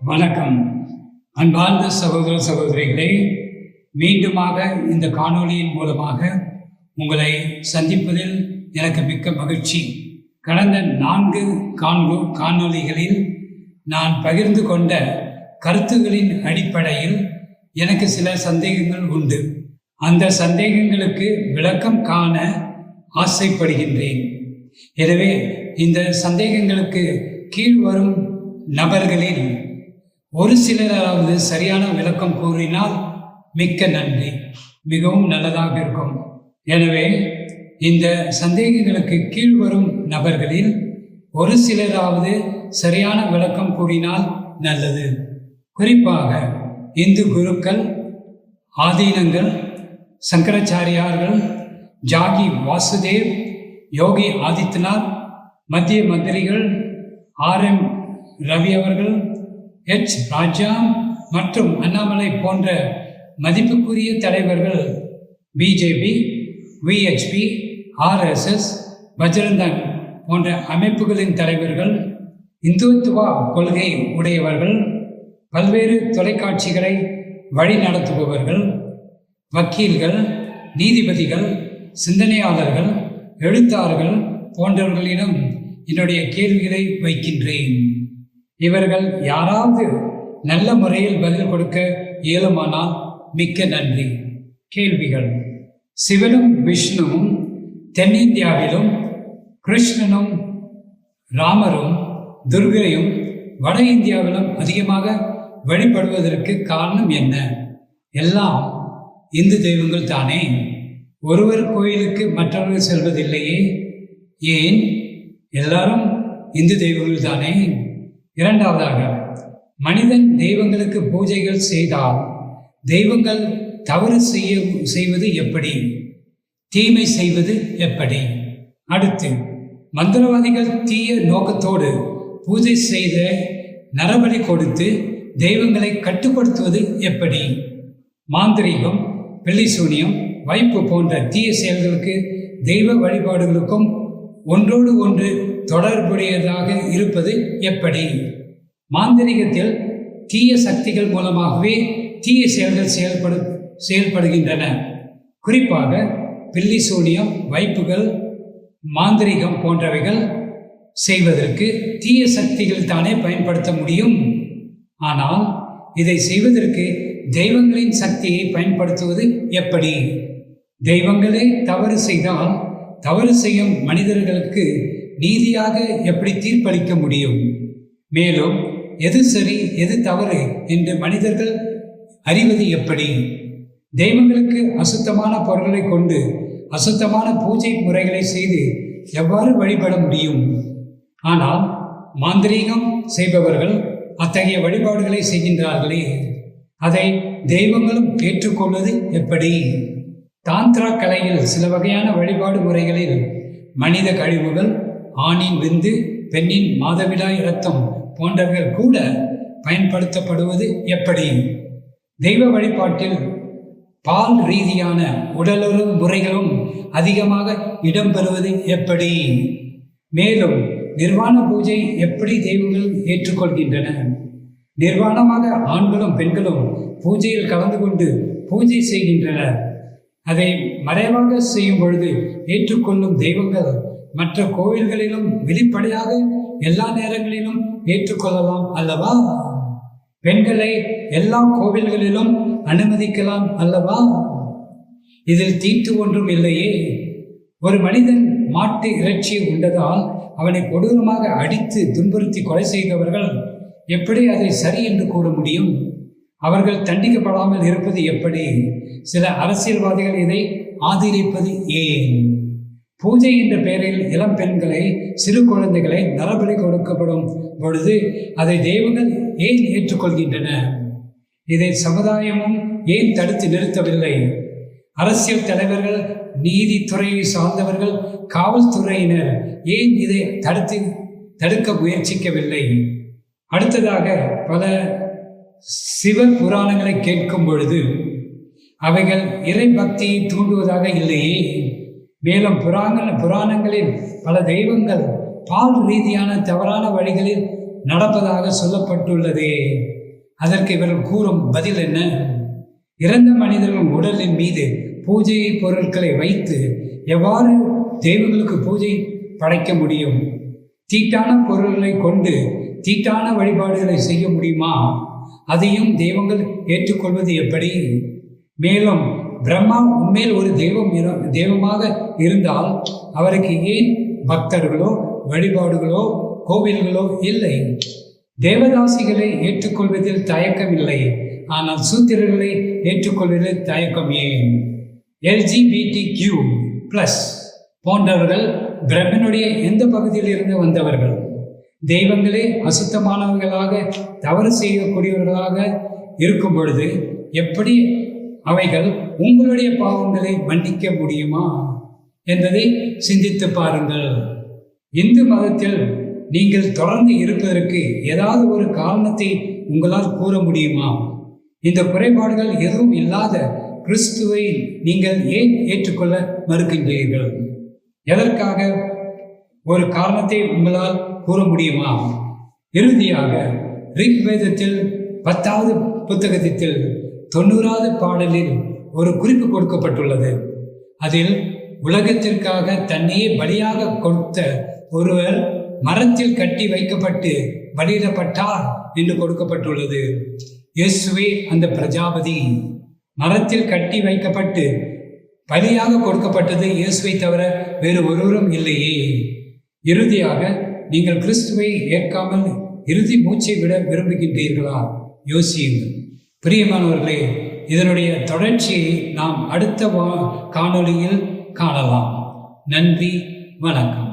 வணக்கம். அன்பார்ந்த சகோதர சகோதரிகளே, மீண்டுமாக இந்த காணொளியின் மூலமாக உங்களை சந்திப்பதில் எனக்கு மிக்க மகிழ்ச்சி. கடந்த 4 காணொளிகளில் நான் பகிர்ந்து கொண்ட கருத்துகளின் அடிப்படையில் எனக்கு சில சந்தேகங்கள் உண்டு. அந்த சந்தேகங்களுக்கு விளக்கம் காண ஆசைப்படுகின்றேன். எனவே இந்த சந்தேகங்களுக்கு கீழ்வரும் நபர்களில் ஒரு சிலராவது சரியான விளக்கம் கூறினால் மிக்க நன்றி, மிகவும் நல்லதாக இருக்கும். எனவே இந்த சந்தேகங்களுக்கு கீழ்வரும் நபர்களில் ஒரு சிலராவது சரியான விளக்கம் கூறினால் நல்லது. குறிப்பாக இந்து குருக்கள், ஆதீனங்கள், சங்கராச்சாரியார்கள், ஜாகி வாசுதேவ், யோகி ஆதித்யநாத், மத்திய மந்திரிகள், RM ரவி அவர்கள், H ராஜா மற்றும் அண்ணாமலை போன்ற மதிப்புக்குரிய தலைவர்கள், BJP, VHP, RSS, பஜ்ரங்தள் போன்ற அமைப்புகளின் தலைவர்கள், இந்துத்துவ கொள்கை உடையவர்கள், பல்வேறு தொலைக்காட்சிகளை வழி நடத்துபவர்கள், வக்கீல்கள், நீதிபதிகள், சிந்தனையாளர்கள், எழுத்தாளர்கள் போன்றவர்களிடம் என்னுடைய கேள்விகளை வைக்கின்றேன். இவர்கள் யாராவது நல்ல முறையில் பதில் கொடுக்க இயலுமானால் மிக்க நன்றி. கேள்விகள்: சிவனும் விஷ்ணுவும் தென்னிந்தியாவிலும், கிருஷ்ணனும் ராமரும் துர்கையும் வட இந்தியாவிலும் அதிகமாக வழிபடுவதற்கு காரணம் என்ன? எல்லாம் இந்து தெய்வங்கள் தானே. ஒருவர் கோயிலுக்கு மற்றவர்கள் செல்வதில்லையே, ஏன்? எல்லாரும் இந்து தெய்வங்கள் தானே. இரண்டாவதாக, மனிதன் தெய்வங்களுக்கு பூஜைகள் செய்தால் தெய்வங்கள் தவறு செய்வது எப்படி? தீமை செய்வது எப்படி? அடுத்து, மந்திரவாதிகள் தீய நோக்கத்தோடு பூஜை செய்த நரபலி கொடுத்து தெய்வங்களை கட்டுப்படுத்துவது எப்படி? மாந்திரீகம், பில்லி சூனியம், வைப்பு போன்ற தீய செயல்களுக்கு தெய்வ வழிபாடுகளுக்கும் ஒன்றோடு ஒன்று தொடர்புடையதாக இருப்பது எப்படி? மாந்திரிகத்தில் தீய சக்திகள் மூலமாகவே தீய செயல்கள் செயல்படுகின்றன. குறிப்பாக பில்லி சூனியம், வைப்புகள், மாந்திரிகம் போன்றவைகள் செய்வதற்கு தீய சக்திகள் தானே பயன்படுத்த முடியும். ஆனால் இதை செய்வதற்கு தெய்வங்களின் சக்தியை பயன்படுத்துவது எப்படி? தெய்வங்களே தவறு செய்தால் தவறு செய்யும் மனிதர்களுக்கு நீதியாக எப்படி தீர்ப்பளிக்க முடியும்? மேலும் எது சரி எது தவறு என்று மனிதர்கள் அறிவது எப்படி? தெய்வங்களுக்கு அசுத்தமான பொருட்களை கொண்டு அசுத்தமான பூஜை முறைகளை செய்து எவ்வாறு வழிபட முடியும்? ஆனால் மாந்திரீகம் செய்பவர்கள் அத்தகைய வழிபாடுகளை செய்கின்றார்களே, அதை தெய்வங்களும் ஏற்றுக்கொள்வது எப்படி? தாந்திரா கலையில் சில வகையான வழிபாடு முறைகளில் மனித கழிவுகள், ஆணின் விந்து, பெண்ணின் மாதவிடாய் இரத்தம் போன்றவர்கள் கூட பயன்படுத்தப்படுவது எப்படி? தெய்வ வழிபாட்டில் பால் ரீதியான உடலுறவு முறைகளும் அதிகமாக இடம்பெறுவது எப்படி? மேலும் நிர்வாண பூஜை எப்படி தெய்வங்கள் ஏற்றுக்கொள்கின்றன? நிர்வாணமாக ஆண்களும் பெண்களும் பூஜையில் கலந்து கொண்டு பூஜை செய்கின்றனர். அதை மறைவாக செய்யும் பொழுது ஏற்றுக்கொள்ளும் தெய்வங்கள் மற்ற கோவில்களிலும் வெளிப்படையாக எல்லா நேரங்களிலும் ஏற்றுக்கொள்ளலாம் அல்லவா? பெண்களை எல்லா கோவில்களிலும் அனுமதிக்கலாம் அல்லவா? இதில் தீட்டு ஒன்றும் இல்லையே. ஒரு மனிதன் மாட்டு இறைச்சி உண்டதால் அவனை கொடூரமாக அடித்து துன்புறுத்தி கொலை செய்தவர்கள் எப்படி அதை சரி என்று கூற முடியும்? அவர்கள் தண்டிக்கப்படாமல் இருப்பது எப்படி? சில அரசியல்வாதிகள் இதை ஆதரிப்பது ஏன்? பூஜை என்ற பெயரில் இளம் பெண்களை, சிறு குழந்தைகளை நரபலி கொடுக்கப்படும் பொழுது அதை தெய்வங்கள் ஏன் ஏற்றுக்கொள்கின்றன? இதை சமுதாயமும் ஏன் தடுத்து நிறுத்தவில்லை? அரசியல் தலைவர்கள், நீதித்துறையை சார்ந்தவர்கள், காவல்துறையினர் ஏன் இதை தடுக்க முயற்சிக்கவில்லை? அடுத்ததாக, பல சிவ புராணங்களை கேட்கும் பொழுது அவைகள் இறை பக்தியை தூண்டுவதாக இல்லையே. மேலும் புராணங்களில் பல தெய்வங்கள் பால் ரீதியான தவறான வழிகளில் நடப்பதாக சொல்லப்பட்டுள்ளதே. அதற்கு இவர்கள் கூறும் பதில் என்ன? இறந்த மனிதர்கள் உடலின் மீது பூஜை பொருட்களை வைத்து எவ்வாறு தெய்வங்களுக்கு பூஜை படைக்க முடியும்? தீட்டான பொருள்களை கொண்டு தீட்டான வழிபாடுகளை செய்ய முடியுமா? அதையும் தெய்வங்கள் ஏற்றுக்கொள்வது எப்படி? மேலும் பிரம்மா உண்மையில் ஒரு தெய்வமாக இருந்தால் அவருக்கு ஏன் பக்தர்களோ வழிபாடுகளோ கோவில்களோ இல்லை? தேவதாசிகளை ஏற்றுக்கொள்வதில் தயக்கமில்லை, ஆனால் சூத்திரர்களை ஏற்றுக்கொள்வதில் தயக்கம் ஏன்? LGBTQ+ போன்றவர்கள் பிரம்மனுடைய எந்த பகுதியில் இருந்து வந்தவர்கள்? தெய்வங்களே அசுத்தமானவர்களாக தவறு செய்யக்கூடியவர்களாக இருக்கும் பொழுது எப்படி அவைகள் உங்களுடைய பாவங்களை மன்னிக்க முடியுமா என்பதை சிந்தித்து பாருங்கள். இந்து மதத்தில் நீங்கள் தொடர்ந்து இருப்பதற்கு ஏதாவது ஒரு காரணத்தை உங்களால் கூற முடியுமா? இந்த குறைபாடுகள் எதுவும் இல்லாத கிறிஸ்துவை நீங்கள் ஏன் ஏற்றுக்கொள்ள மறுக்கின்றீர்கள்? எதற்காக? ஒரு காரணத்தை உங்களால் கூற முடியுமா? இறுதியாக ரிக்வேதத்தில் 10வது புத்தகத்தில் 90வது பாடலில் ஒரு குறிப்பு கொடுக்கப்பட்டுள்ளது. அதில் உலகத்திற்காக தன்னையே பலியாக கொடுத்த ஒருவர் மரத்தில் கட்டி வைக்கப்பட்டு பலியிடப்பட்டார் என்று கொடுக்கப்பட்டுள்ளது. இயேசுவே அந்த பிரஜாபதி மரத்தில் கட்டி வைக்கப்பட்டு பலியாக கொடுக்கப்பட்டது இயேசுவை தவிர வேறு ஒருவரும் இல்லையே. இறுதியாக நீங்கள் கிறிஸ்துவை ஏற்காமல் இறுதி மூச்சை விட விரும்புகின்றீர்களா? யோசியுங்கள். பிரியமானவர்களே, இதனுடைய தொடர்ச்சியை நாம் அடுத்த காணொளியில் காணலாம். நன்றி, வணக்கம்.